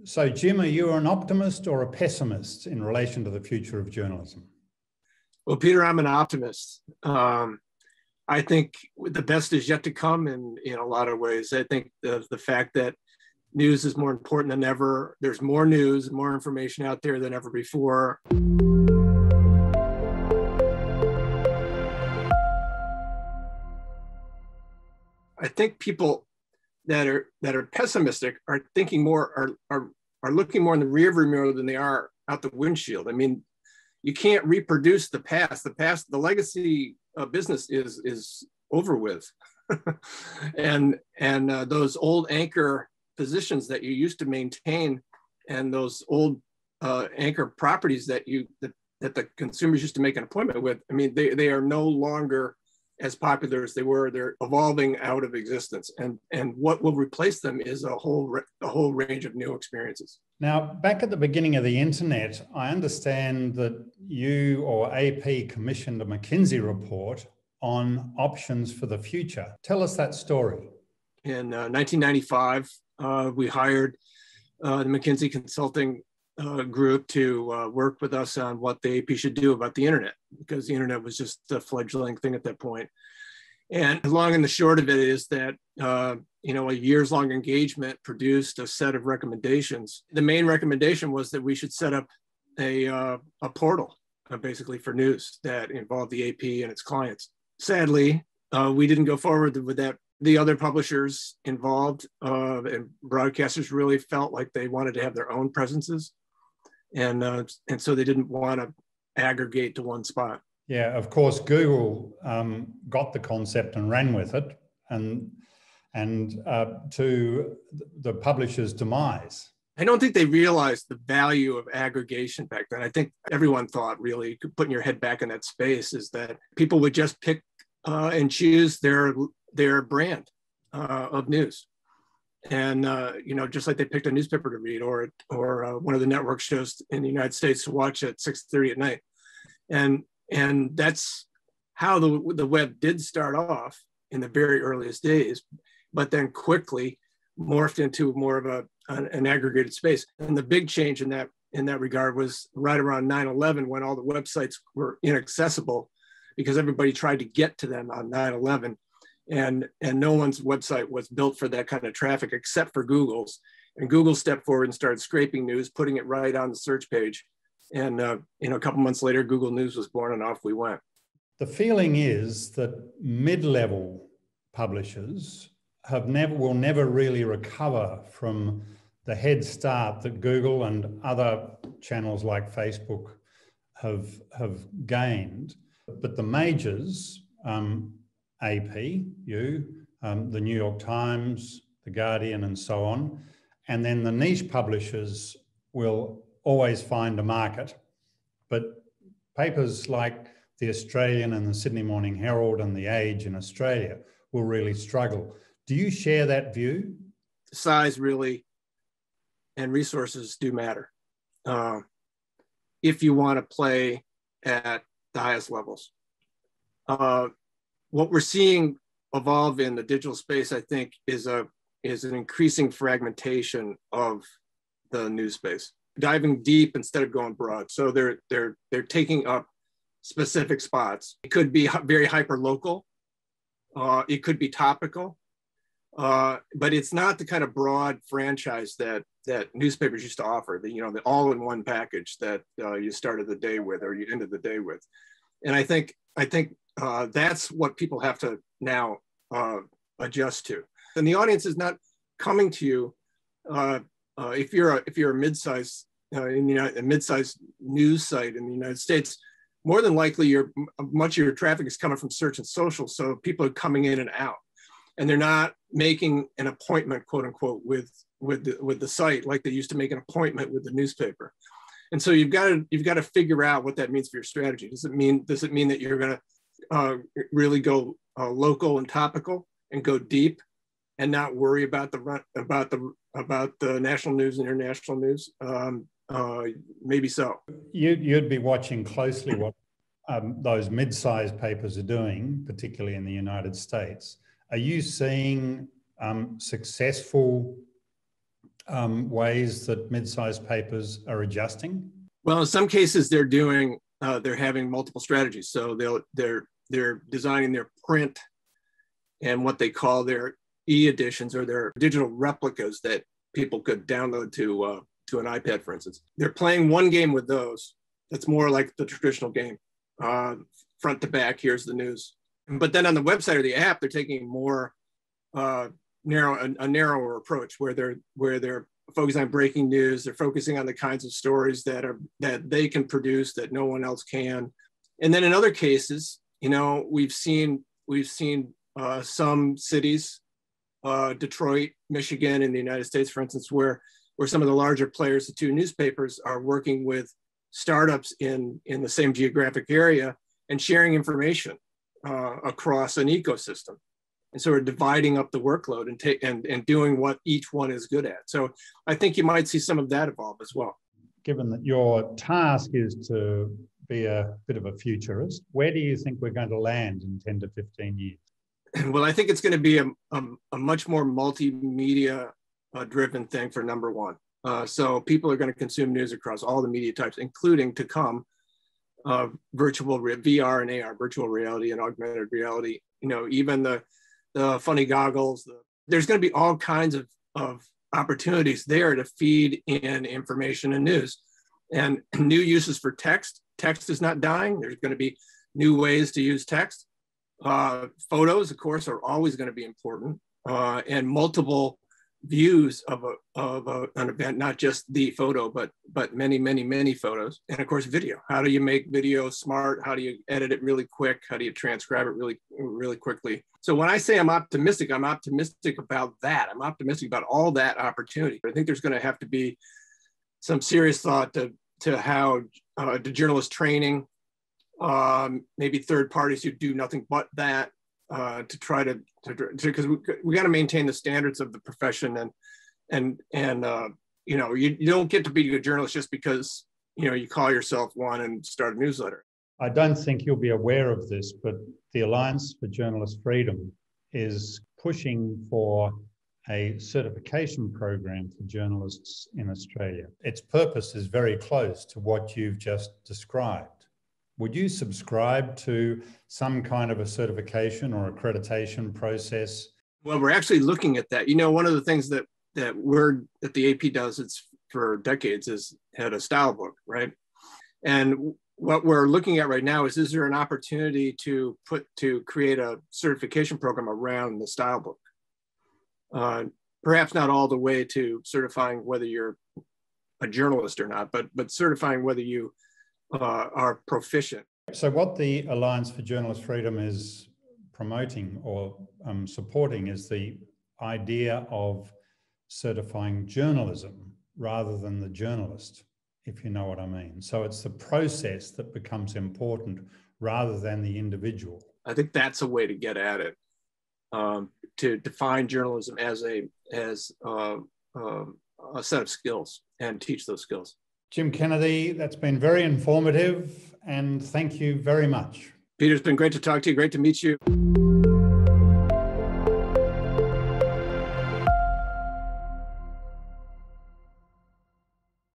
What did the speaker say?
So, Jim, are you an optimist or a pessimist in relation to the future of journalism? Well, Peter, I'm an optimist. I think the best is yet to come in a lot of ways. I think the fact that news is more important than ever. There's more news, more information out there than ever before. I think people that are pessimistic are thinking more, are looking more in the rearview mirror than they are out the windshield. I mean, you can't reproduce the past. The legacy of business is over with, and those old anchor positions that you used to maintain, and those old anchor properties that the consumers used to make an appointment with. I mean, they are no longer as popular as they were. They're evolving out of existence, and what will replace them is a whole range of new experiences. Now, back at the beginning of the internet, I understand that you or AP commissioned a McKinsey report on options for the future. Tell us that story. In 1995, we hired the McKinsey Consulting group to work with us on what the AP should do about the internet, because the internet was just a fledgling thing at that point. And the long and the short of it is that a years-long engagement produced a set of recommendations. The main recommendation was that we should set up a portal, basically for news that involved the AP and its clients. Sadly, we didn't go forward with that. The other publishers involved and broadcasters really felt like they wanted to have their own presences, and so they didn't want to aggregate to one spot. Yeah, of course, Google got the concept and ran with it, and to the publisher's demise. I don't think they realized the value of aggregation back then. I think everyone thought, really, putting your head back in that space, is that people would just pick and choose their brand of news. And, just like they picked a newspaper to read or one of the network shows in the United States to watch at 6:30 at night. And that's how the web did start off in the very earliest days, but then quickly morphed into more of an aggregated space. And the big change in that regard was right around 9/11, when all the websites were inaccessible because everybody tried to get to them on 9/11. And no one's website was built for that kind of traffic except for Google's. And Google stepped forward and started scraping news, putting it right on the search page. And a couple months later, Google News was born, and off we went. The feeling is that mid-level publishers will never really recover from the head start that Google and other channels like Facebook have gained. But the majors, AP, the New York Times, the Guardian, and so on, and then the niche publishers will always find a market. But papers like the Australian and the Sydney Morning Herald and the Age in Australia will really struggle. Do you share that view? Size really and resources do matter if you want to play at the highest levels. What we're seeing evolve in the digital space, I think, is an increasing fragmentation of the news space, diving deep instead of going broad. So they're taking up specific spots. It could be very hyper local. It could be topical, but it's not the kind of broad franchise that newspapers used to offer. The all-in-one package that you started the day with or you ended the day with. And I think that's what people have to now adjust to. And the audience is not coming to you if you're a mid-size a mid-size news site in the United States. More than likely, much of your traffic is coming from search and social. So people are coming in and out, and they're not making an appointment, quote unquote, with the site like they used to make an appointment with the newspaper. And so you've got to figure out what that means for your strategy. Does it mean that you're going to really go local and topical and go deep and not worry about the national news and international news? Maybe so. You'd be watching closely what those mid-sized papers are doing, particularly in the United States. Are you seeing successful ways that mid-sized papers are adjusting? Well, in some cases, they're having multiple strategies. So they're designing their print and what they call their e-editions or their digital replicas that people could download to an iPad, for instance. They're playing one game with those. That's more like the traditional game, front to back. Here's the news. But then on the website or the app, they're taking more a narrower approach where they're focusing on breaking news. They're focusing on the kinds of stories that they can produce that no one else can. And then in other cases, we've seen some cities, Detroit, Michigan, in the United States, for instance, where some of the larger players, the two newspapers, are working with startups in the same geographic area and sharing information across an ecosystem. And so we're dividing up the workload and doing what each one is good at. So I think you might see some of that evolve as well. Given that your task is to be a bit of a futurist, where do you think we're going to land in 10 to 15 years? Well, I think it's going to be a much more multimedia driven thing for number one. So people are going to consume news across all the media types, including to come virtual VR and AR, virtual reality and augmented reality. Even the funny goggles. There's going to be all kinds of opportunities there to feed in information and news, and new uses for text. Text is not dying. There's going to be new ways to use text. Photos, of course, are always going to be important, and multiple views of an event, not just the photo, but many photos. And of course, video. How do you make video smart? How do you edit it really quick? How do you transcribe it really quickly? So when I say I'm optimistic about that. I'm optimistic about all that opportunity. But I think there's going to have to be some serious thought to how the journalist training, maybe third parties who do nothing but that, to try to because we got to maintain the standards of the profession, and you don't get to be a journalist just because you call yourself one and start a newsletter. I don't think you'll be aware of this, but the Alliance for Journalist Freedom is pushing for a certification program for journalists in Australia. Its purpose is very close to what you've just described. Would you subscribe to some kind of a certification or accreditation process? Well, we're actually looking at that. One of the things that the AP does, it's for decades, is had a style book, right? And what we're looking at right now is there an opportunity to create a certification program around the style book? Perhaps not all the way to certifying whether you're a journalist or not, but certifying whether you are proficient. So what the Alliance for Journalist Freedom is promoting or supporting is the idea of certifying journalism rather than the journalist, if you know what I mean. So it's the process that becomes important rather than the individual. I think that's a way to get at it, to define journalism as a set of skills and teach those skills. Jim Kennedy, that's been very informative, and thank you very much. Peter, it's been great to talk to you. Great to meet you.